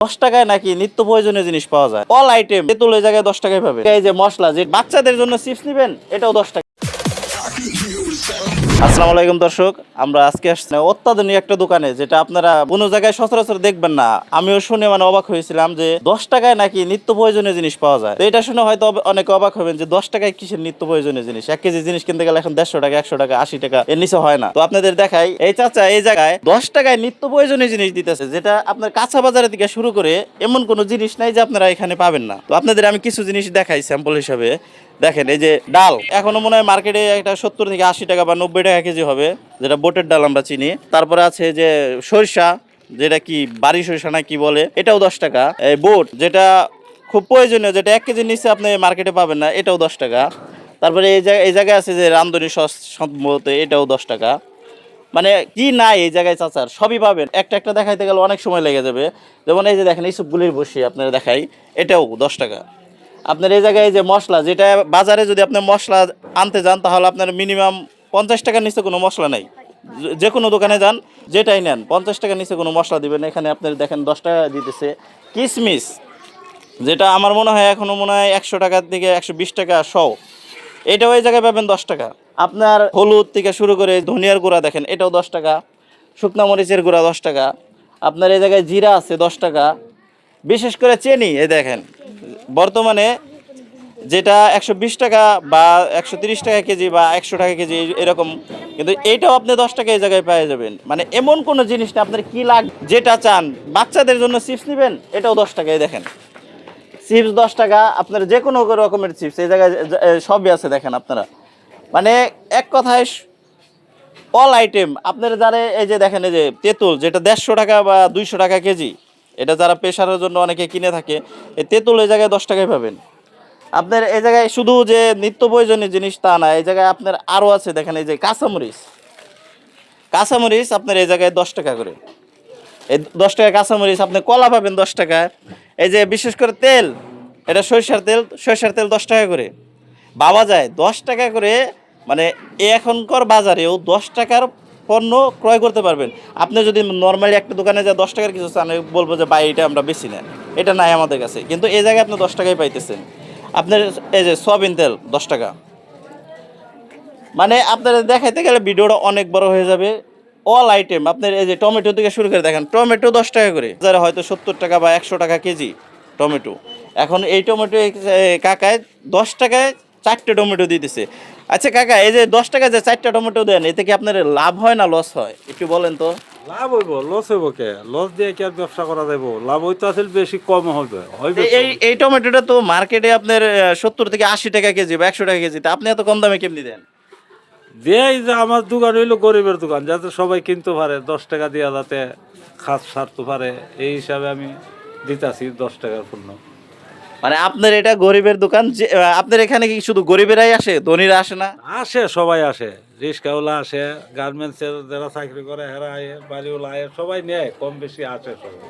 10 টাকায় নাকি নিত্য প্রয়োজনীয় জিনিস পাওয়া যায়। অল আইটেম তেঁতুল এই জায়গায় 10 টাকায় পাবে। এই যে মশলা, যে বাচ্চাদের জন্য চিপস নিবেন, এটাও 10 টাকা। আসসালামু আলাইকুম দর্শক, আমরা আজকে আসছি অত্যাধুনিক একটা দোকানে, যেটা আপনারা কোনো জায়গায় সচরাচর দেখবেন না। আমিও শুনে অবাক হয়েছিলাম যে 10 টাকায় নাকি নিত্য প্রয়োজনীয় জিনিস পাওয়া যায়। তো এটা শুনে হয়তো অনেকে অবাক হবেন যে 10 টাকায় কিসের নিত্য প্রয়োজনীয় জিনিস। 1 কেজি জিনিস কিনতে গেলে এখন 150 টাকা, 100 টাকা, 80 টাকা, এর নিচে হয় না। তো আপনাদের দেখাই, এই চাচা এই জায়গায় 10 টাকায় নিত্য প্রয়োজনীয় জিনিস দিতেছে, যেটা আপনার কাঁচা বাজারের থেকে শুরু করে এমন কোনো জিনিস নাই যে আপনারা এখানে পাবেন না। তো আপনাদের আমি কিছু জিনিস দেখাই স্যাম্পল হিসাবে। দেখেন, এই যে ডাল, এখনো মনে হয় মার্কেটে একটা 70 থেকে 80 টাকা বা 90 টাকা কেজি হবে, যেটা বোটের ডাল আমরা চিনি। তারপরে আছে যে সরিষা, যেটা কি বাড়ি সরিষা না কি বলে, এটাও 10 টাকা। এই বুট, যেটা খুব প্রয়োজনীয়, যেটা 1 কেজির নিচে আপনি মার্কেটে পাবেন না, এটাও 10 টাকা। তারপরে এই জায়গায় আছে যে রামধনি সস সম্ভবত, এটাও 10 টাকা। মানে কি নাই এই জায়গায় চাচার, সবই পাবেন। একটা একটা দেখাইতে গেলে অনেক সময় লেগে যাবে। যেমন এই যে দেখেন, এই সবগুলির বসি আপনারা দেখাই, এটাও 10 টাকা। আপনার এই জায়গায় যে মশলা, যেটা বাজারে যদি আপনি মশলা আনতে যান, তাহলে আপনার মিনিমাম 50 টাকার নিচে কোনো মশলা নেই। যে কোনো দোকানে যান, যেটাই নেন, 50 টাকার নিচে কোনো মশলা দিবেন। এখানে আপনার দেখেন 10 টাকা দিতেছে। কিশমিশ, যেটা আমার মনে হয় এখনো মনে হয় 100 টাকার থেকে 120 টাকা শো, এটাও এই জায়গায় পাবেন 10 টাকা। আপনার হলুদ থেকে শুরু করে ধনিয়ার গুঁড়া দেখেন, এটাও 10 টাকা। শুকনা মরিচের গুঁড়া 10 টাকা। আপনার এই জায়গায় জিরা আছে 10 টাকা। বিশেষ করে চিনি, এই দেখেন বর্তমানে যেটা 120 টাকা বা 130 টাকা কেজি বা 100 টাকা কেজি এরকম, কিন্তু এইটাও আপনি 10 টাকা এই জায়গায় পেয়ে যাবেন। মানে এমন কোনো জিনিস না, আপনার কি যেটা চান। বাচ্চাদের জন্য চিপস নেবেন, এটাও 10 টাকায়। দেখেন চিপস 10 টাকা, আপনার যে কোনো রকমের চিপস এই জায়গায় সবই আছে দেখেন আপনারা। মানে এক কথায় অল আইটেম আপনার যারা, এই যে দেখেন, এই যে তেঁতুল, যেটা 150 টাকা বা 200 টাকা কেজি, এটা যারা প্রেশারের জন্য অনেকে কিনে থাকে, এই তেঁতুল এই জায়গায় 10 টাকায় পাবেন। আপনার এই জায়গায় শুধু যে নিত্য প্রয়োজনীয় জিনিস তা না, এই জায়গায় আপনার আরও আছে দেখেন, এই যে কাঁচামরিচ। কাঁচামরিচ আপনার এই জায়গায় 10 টাকা করে। এই 10 টাকা কাঁচামরিচ। আপনি কলা পাবেন 10 টাকায়। এই যে বিশেষ করে তেল, এটা সরিষার তেল, সরিষার তেল 10 টাকা করে পাওয়া যায়। 10 টাকা করে, মানে এখনকার বাজারেও 10 টাকার পণ্য ক্রয় করতে পারবেন। আপনি যদি নর্মালি একটা দোকানে যা 10 টাকার কিছু চান, বলবো যে ভাই এটা আমরা বেশি না, এটা নাই আমাদের কাছে, কিন্তু এই জায়গায় আপনি 10 টাকায় পাইতেছেন। আপনার এই যে সয়াবিন তেল 10 টাকা। মানে আপনার দেখাইতে গেলে ভিডিওটা অনেক বড় হয়ে যাবে। অল আইটেম আপনার এই যে টমেটো থেকে শুরু করে দেখেন, টমেটো 10 টাকা করে, বাজারে হয়তো 70 টাকা বা 100 টাকা কেজি টমেটো। এখন এই টমেটো কাকায় 10 টাকায় 4টে টমেটো দিতেছে। আচ্ছা কাকা, এই যে 10 টাকায় যে 4টা টমেটো দেন, এতে কি আপনার লাভ হয় না লস হয়, একটু বলেন তো। লাভ হইব, লস হইব কে? লস দিয়ে কি আর ব্যবসা করা যাইব? লাভ হইতে আসলে বেশি কম হইবে হইবে তো। এই টমেটোটা তো মার্কেটে আপনার 70 থেকে 80 টাকা কেজি বা 100 টাকা কেজি, তা আপনি এত কম দামে কেমনি দেন? দেই যে আমার দোকান হইলো গরিবের দোকান, যাতে সবাই কিনতে পারে, 10 টাকা দিয়া যাতে খাত সারতে পারে, এই হিসাবে আমি দিতাছি 10 টাকার পণ্য। মানে আপনার এটা গরিবের দোকান, যে আপনার এখানে কি শুধু গরিবেরাই আসে, ধনীরা আসে না? আসে, সবাই আসে, রিক্সাওয়ালা আসে, গার্মেন্টসের যারা চাকরি করে হেরা আয়ে, বাড়িওয়ালা আয়ে, সবাই নেয়, কম বেশি আসে সবাই।